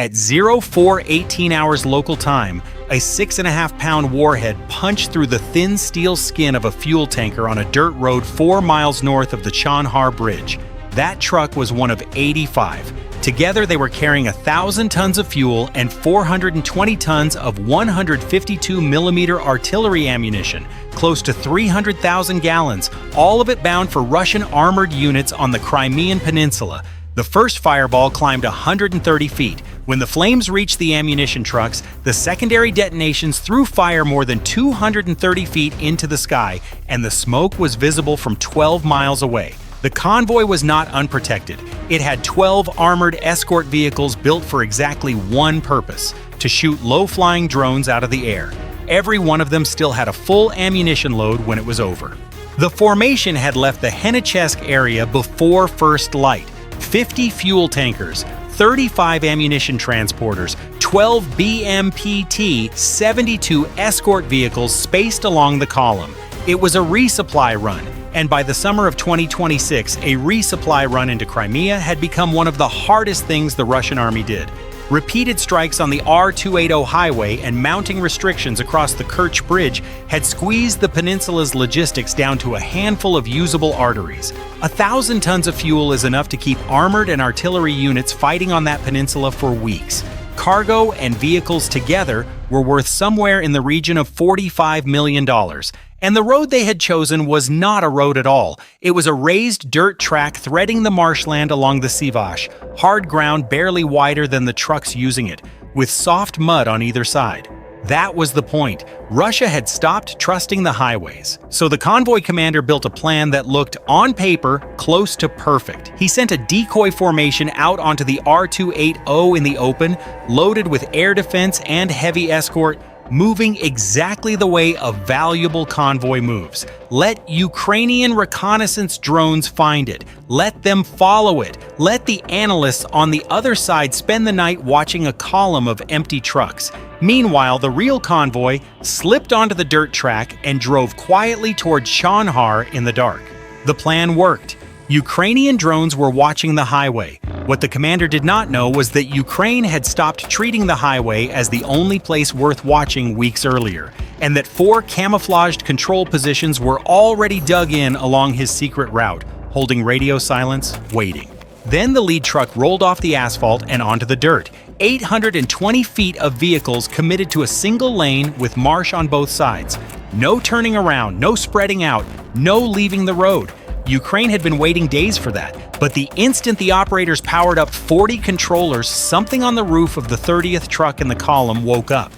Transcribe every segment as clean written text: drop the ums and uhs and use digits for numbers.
At 0418 hours local time, a 6.5-pound warhead punched through the thin steel skin of a fuel tanker on a dirt road 4 miles north of the Chonhar Bridge. That truck was one of 85. Together, they were carrying 1,000 tons of fuel and 420 tons of 152mm artillery ammunition, close to 300,000 gallons, all of it bound for Russian armored units on the Crimean Peninsula. The first fireball climbed 130 feet. When the flames reached the ammunition trucks, the secondary detonations threw fire more than 230 feet into the sky, and the smoke was visible from 12 miles away. The convoy was not unprotected. It had 12 armored escort vehicles built for exactly one purpose: to shoot low-flying drones out of the air. Every one of them still had a full ammunition load when it was over. The formation had left the Henichesk area before first light. 50 fuel tankers, 35 ammunition transporters, 12 BMPT, 72 escort vehicles spaced along the column. It was a resupply run, and by the summer of 2026, a resupply run into Crimea had become one of the hardest things the Russian army did. Repeated strikes on the R280 highway and mounting restrictions across the Kerch Bridge had squeezed the peninsula's logistics down to a handful of usable arteries. 1,000 tons of fuel is enough to keep armored and artillery units fighting on that peninsula for weeks. Cargo and vehicles together were worth somewhere in the region of $45 million. And the road they had chosen was not a road at all. It was a raised dirt track threading the marshland along the Sivash, hard ground barely wider than the trucks using it, with soft mud on either side. That was the point. Russia had stopped trusting the highways. So the convoy commander built a plan that looked, on paper, close to perfect. He sent a decoy formation out onto the R280 in the open, loaded with air defense and heavy escort, moving exactly the way a valuable convoy moves. Let Ukrainian reconnaissance drones find it. Let them follow it. Let the analysts on the other side spend the night watching a column of empty trucks. Meanwhile, the real convoy slipped onto the dirt track and drove quietly toward Chonhar in the dark. The plan worked. Ukrainian drones were watching the highway. What the commander did not know was that Ukraine had stopped treating the highway as the only place worth watching weeks earlier, and that 4 camouflaged control positions were already dug in along his secret route, holding radio silence, waiting. Then the lead truck rolled off the asphalt and onto the dirt. 820 feet of vehicles committed to a single lane with marsh on both sides. No turning around, no spreading out, no leaving the road. Ukraine had been waiting days for that, but the instant the operators powered up 40 controllers, something on the roof of the 30th truck in the column woke up.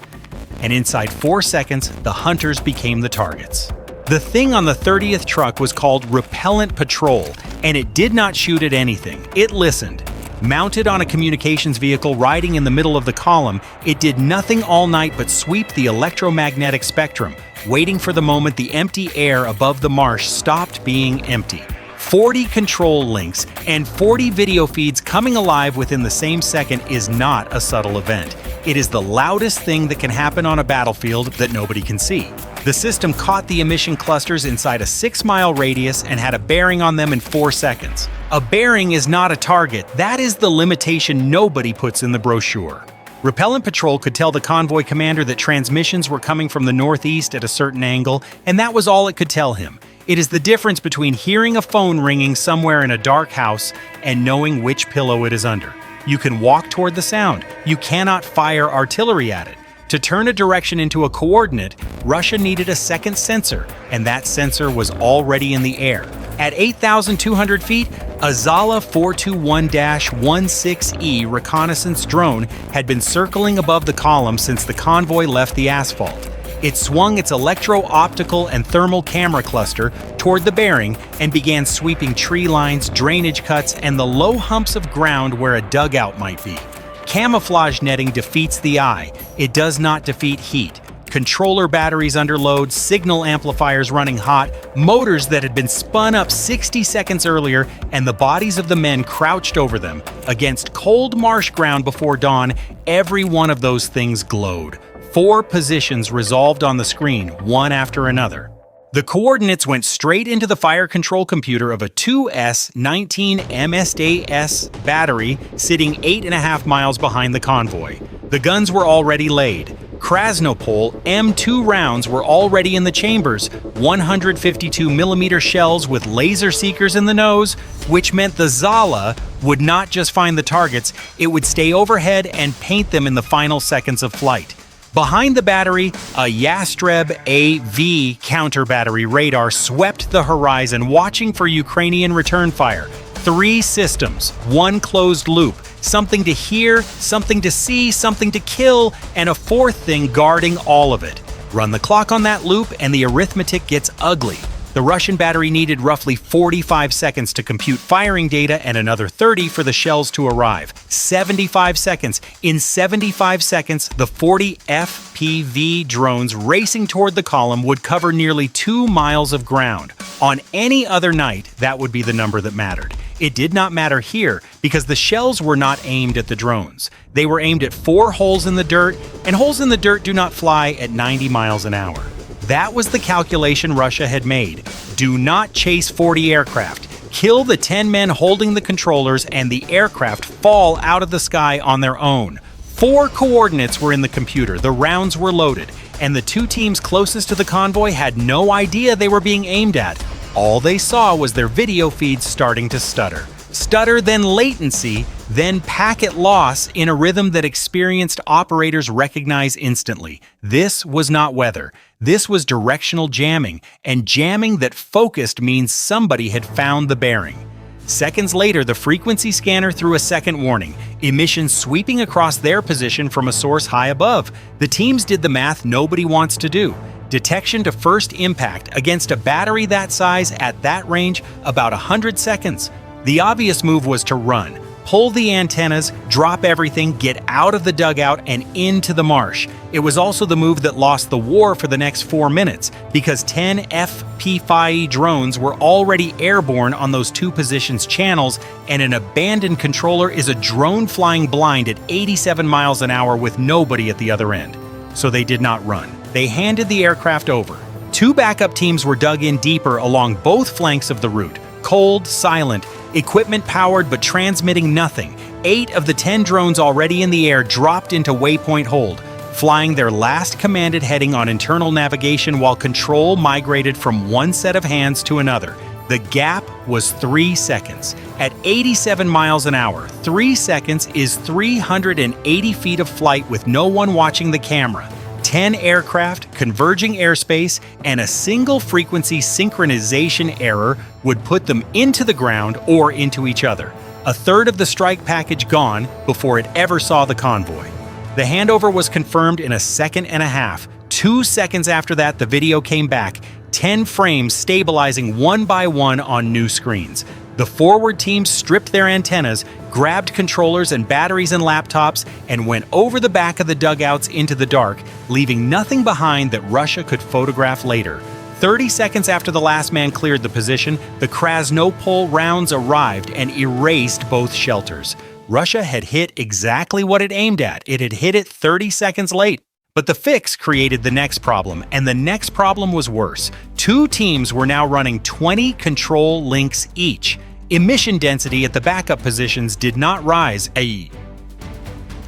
And inside 4 seconds, the hunters became the targets. The thing on the 30th truck was called Repellent-Patrol, and it did not shoot at anything. It listened. Mounted on a communications vehicle riding in the middle of the column, it did nothing all night but sweep the electromagnetic spectrum, waiting for the moment the empty air above the marsh stopped being empty. 40 control links and 40 video feeds coming alive within the same second is not a subtle event. It is the loudest thing that can happen on a battlefield that nobody can see. The system caught the emission clusters inside a 6-mile radius and had a bearing on them in 4 seconds. A bearing is not a target. That is the limitation nobody puts in the brochure. Repellent-Patrol could tell the convoy commander that transmissions were coming from the northeast at a certain angle, and that was all it could tell him. It is the difference between hearing a phone ringing somewhere in a dark house and knowing which pillow it is under. You can walk toward the sound. You cannot fire artillery at it. To turn a direction into a coordinate, Russia needed a second sensor, and that sensor was already in the air. At 8,200 feet, a Zala 421-16E reconnaissance drone had been circling above the column since the convoy left the asphalt. It swung its electro-optical and thermal camera cluster toward the bearing and began sweeping tree lines, drainage cuts, and the low humps of ground where a dugout might be. Camouflage netting defeats the eye. It does not defeat heat. Controller batteries under load, signal amplifiers running hot, motors that had been spun up 60 seconds earlier, and the bodies of the men crouched over them. Against cold marsh ground before dawn, every one of those things glowed. 4 positions resolved on the screen, one after another. The coordinates went straight into the fire control computer of a 2S-19 Msta-S battery sitting 8.5 miles behind the convoy. The guns were already laid. Krasnopol M2 rounds were already in the chambers, 152mm shells with laser seekers in the nose, which meant the Zala would not just find the targets, it would stay overhead and paint them in the final seconds of flight. Behind the battery, a Yastreb AV counter-battery radar swept the horizon, watching for Ukrainian return fire. 3 systems, 1 closed loop, something to hear, something to see, something to kill, and a 4th thing guarding all of it. Run the clock on that loop and the arithmetic gets ugly. The Russian battery needed roughly 45 seconds to compute firing data and another 30 for the shells to arrive. 75 seconds. In 75 seconds, the 40 FPV drones racing toward the column would cover nearly 2 miles of ground. On any other night, that would be the number that mattered. It did not matter here because the shells were not aimed at the drones. They were aimed at 4 holes in the dirt, and holes in the dirt do not fly at 90 miles an hour. That was the calculation Russia had made. Do not chase 40 aircraft. Kill the 10 men holding the controllers and the aircraft fall out of the sky on their own. 4 coordinates were in the computer, the rounds were loaded, and the 2 teams closest to the convoy had no idea they were being aimed at. All they saw was their video feeds starting to stutter. Stutter, then latency, then packet loss in a rhythm that experienced operators recognize instantly. This was not weather. This was directional jamming, and jamming that focused means somebody had found the bearing. Seconds later, the frequency scanner threw a second warning, emissions sweeping across their position from a source high above. The teams did the math nobody wants to do. Detection to first impact against a battery that size at that range, about 100 seconds. The obvious move was to run. Pull the antennas, drop everything, get out of the dugout and into the marsh. It was also the move that lost the war for the next 4 minutes, because 10 FP5E drones were already airborne on those 2 positions' channels, and an abandoned controller is a drone flying blind at 87 miles an hour with nobody at the other end. So they did not run. They handed the aircraft over. 2 backup teams were dug in deeper along both flanks of the route. Cold, silent, equipment powered but transmitting nothing. 8 of the 10 drones already in the air dropped into waypoint hold, flying their last commanded heading on internal navigation while control migrated from one set of hands to another. The gap was 3 seconds. At 87 miles an hour, 3 seconds is 380 feet of flight with no one watching the camera. 10 aircraft, converging airspace, and a single frequency synchronization error would put them into the ground or into each other. A third of the strike package gone before it ever saw the convoy. The handover was confirmed in a second and a half. 2 seconds after that, the video came back, 10 frames stabilizing one by one on new screens. The forward team stripped their antennas, grabbed controllers and batteries and laptops, and went over the back of the dugouts into the dark, leaving nothing behind that Russia could photograph later. 30 seconds after the last man cleared the position, the Krasnopol rounds arrived and erased both shelters. Russia had hit exactly what it aimed at. It had hit it 30 seconds late. But the fix created the next problem, and the next problem was worse. 2 teams were now running 20 control links each. Emission density at the backup positions did not rise,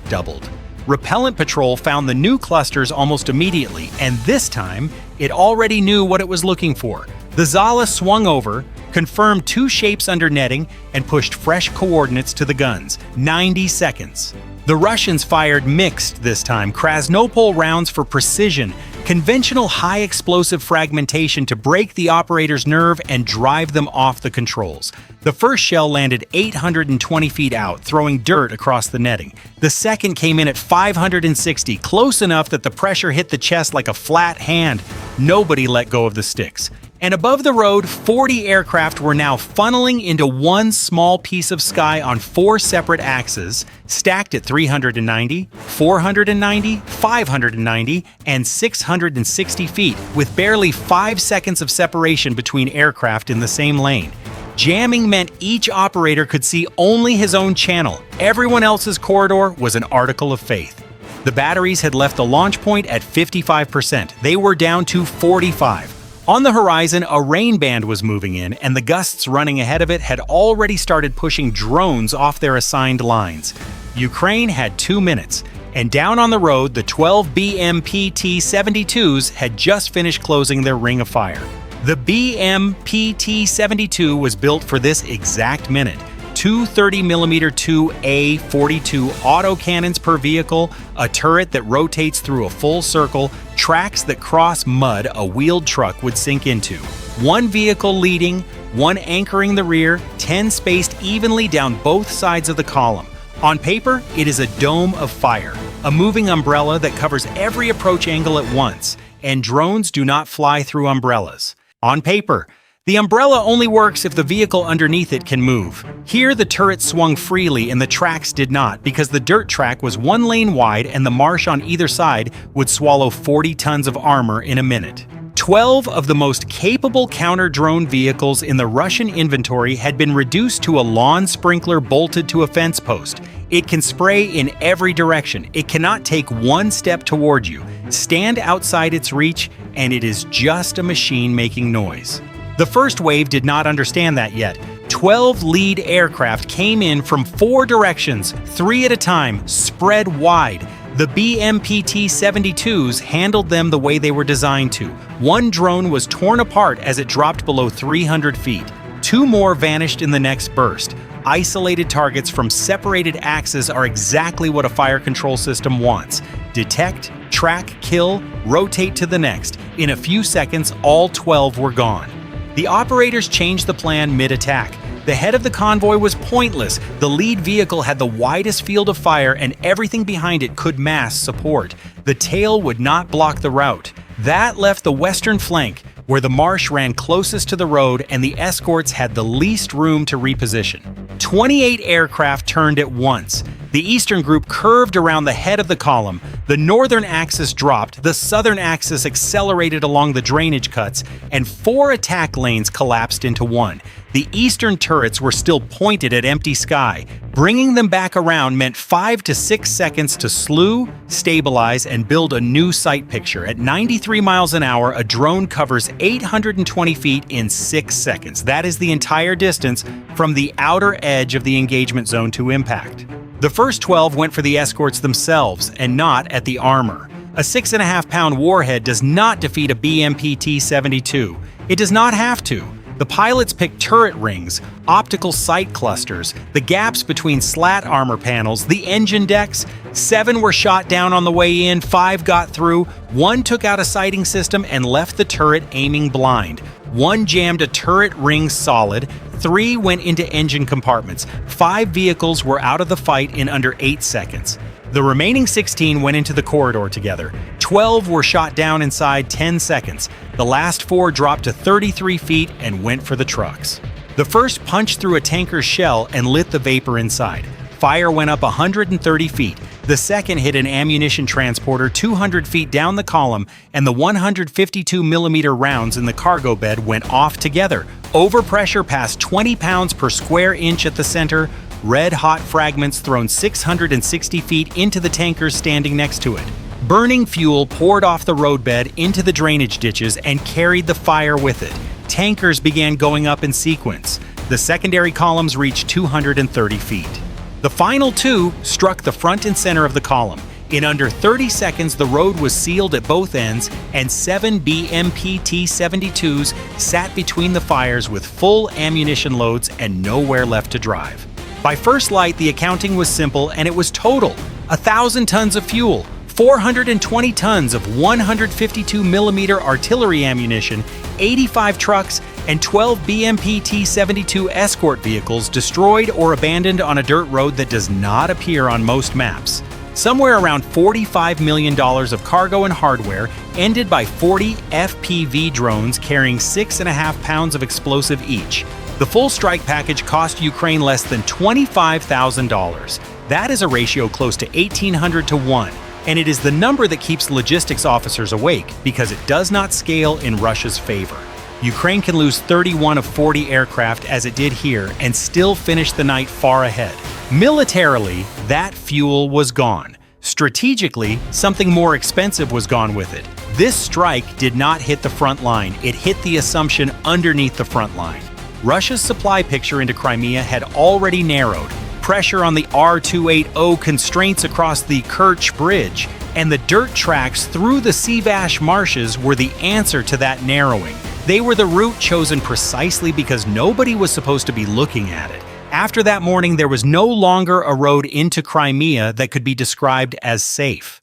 doubled. Repellent-Patrol found the new clusters almost immediately, and this time, it already knew what it was looking for. The Zala swung over, confirmed 2 shapes under netting, and pushed fresh coordinates to the guns. 90 seconds. The Russians fired mixed this time, Krasnopol rounds for precision, conventional high-explosive fragmentation to break the operator's nerve and drive them off the controls. The first shell landed 820 feet out, throwing dirt across the netting. The second came in at 560, close enough that the pressure hit the chest like a flat hand. Nobody let go of the sticks. And above the road, 40 aircraft were now funneling into one small piece of sky on 4 separate axes, stacked at 390, 490, 590, and 660 feet, with barely 5 seconds of separation between aircraft in the same lane. Jamming meant each operator could see only his own channel. Everyone else's corridor was an article of faith. The batteries had left the launch point at 55%. They were down to 45. On the horizon, a rain band was moving in, and the gusts running ahead of it had already started pushing drones off their assigned lines. Ukraine had 2 minutes, and down on the road, the 12 BMP-T-72s had just finished closing their ring of fire. The BMP-T-72 was built for this exact minute. Two 30mm 2A42 autocannons per vehicle, a turret that rotates through a full circle, tracks that cross mud a wheeled truck would sink into. One vehicle leading, one anchoring the rear, 10 spaced evenly down both sides of the column. On paper, it is a dome of fire, a moving umbrella that covers every approach angle at once, and drones do not fly through umbrellas. On paper, the umbrella only works if the vehicle underneath it can move. Here, the turret swung freely and the tracks did not, because the dirt track was 1 lane wide and the marsh on either side would swallow 40 tons of armor in a minute. 12 of the most capable counter-drone vehicles in the Russian inventory had been reduced to a lawn sprinkler bolted to a fence post. It can spray in every direction. It cannot take one step toward you, stand outside its reach, and it is just a machine making noise. The first wave did not understand that yet. 12 lead aircraft came in from 4 directions, 3 at a time, spread wide. The BMP-T-72s handled them the way they were designed to. One drone was torn apart as it dropped below 300 feet. 2 more vanished in the next burst. Isolated targets from separated axes are exactly what a fire control system wants. Detect, track, kill, rotate to the next. In a few seconds, all 12 were gone. The operators changed the plan mid-attack. The head of the convoy was pointless. The lead vehicle had the widest field of fire and everything behind it could mass support. The tail would not block the route. That left the western flank, where the marsh ran closest to the road and the escorts had the least room to reposition. 28 aircraft turned at once. The eastern group curved around the head of the column. The northern axis dropped, the southern axis accelerated along the drainage cuts, and 4 attack lanes collapsed into one. The eastern turrets were still pointed at empty sky. Bringing them back around meant 5 to 6 seconds to slew, stabilize, and build a new sight picture. At 93 miles an hour, a drone covers 820 feet in 6 seconds. That is the entire distance from the outer edge of the engagement zone to impact. The first 12 went for the escorts themselves and not at the armor. A 6.5-pound warhead does not defeat a BMP-T-72. It does not have to. The pilots picked turret rings, optical sight clusters, the gaps between slat armor panels, the engine decks. 7 were shot down on the way in, 5 got through, 1 took out a sighting system and left the turret aiming blind. 1 jammed a turret ring solid, 3 went into engine compartments. 5 vehicles were out of the fight in under 8 seconds. The remaining 16 went into the corridor together. 12 were shot down inside 10 seconds. The last 4 dropped to 33 feet and went for the trucks. The first punched through a tanker's shell and lit the vapor inside. Fire went up 130 feet. The second hit an ammunition transporter 200 feet down the column, and the 152mm rounds in the cargo bed went off together. Overpressure passed 20 pounds per square inch at the center. Red-hot fragments thrown 660 feet into the tankers standing next to it. Burning fuel poured off the roadbed into the drainage ditches and carried the fire with it. Tankers began going up in sequence. The secondary columns reached 230 feet. The final 2 struck the front and center of the column. In under 30 seconds, the road was sealed at both ends, and 7 BMP-T-72s sat between the fires with full ammunition loads and nowhere left to drive. By first light, the accounting was simple, and it was total. 1,000 tons of fuel, 420 tons of 152mm artillery ammunition, 85 trucks, and 12 BMP-T-72 escort vehicles destroyed or abandoned on a dirt road that does not appear on most maps. Somewhere around $45 million of cargo and hardware ended by 40 FPV drones carrying 6.5 pounds of explosive each. The full strike package cost Ukraine less than $25,000. That is a ratio close to 1,800 to 1, and it is the number that keeps logistics officers awake because it does not scale in Russia's favor. Ukraine can lose 31 of 40 aircraft as it did here and still finish the night far ahead. Militarily, that fuel was gone. Strategically, something more expensive was gone with it. This strike did not hit the front line, it hit the assumption underneath the front line. Russia's supply picture into Crimea had already narrowed. Pressure on the R-280 constraints across the Kerch Bridge and the dirt tracks through the Sivash marshes were the answer to that narrowing. They were the route chosen precisely because nobody was supposed to be looking at it. After that morning, there was no longer a road into Crimea that could be described as safe.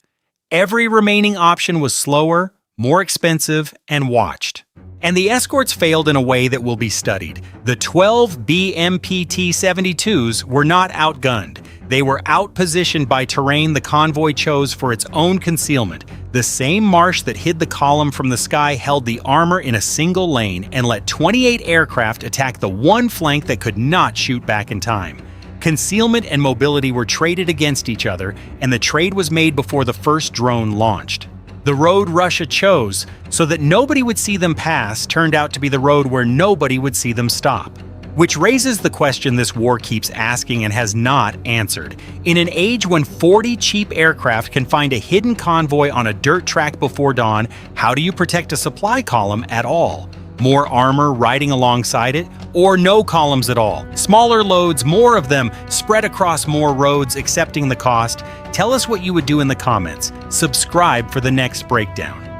Every remaining option was slower, more expensive, and watched. And the escorts failed in a way that will be studied. The 12 BMP-T-72s were not outgunned. They were outpositioned by terrain the convoy chose for its own concealment. The same marsh that hid the column from the sky held the armor in a single lane and let 28 aircraft attack the one flank that could not shoot back in time. Concealment and mobility were traded against each other, and the trade was made before the first drone launched. The road Russia chose, so that nobody would see them pass, turned out to be the road where nobody would see them stop. Which raises the question this war keeps asking and has not answered. In an age when 40 cheap aircraft can find a hidden convoy on a dirt track before dawn, how do you protect a supply column at all? More armor riding alongside it? Or no columns at all? Smaller loads, more of them, spread across more roads, accepting the cost? Tell us what you would do in the comments. Subscribe for the next breakdown.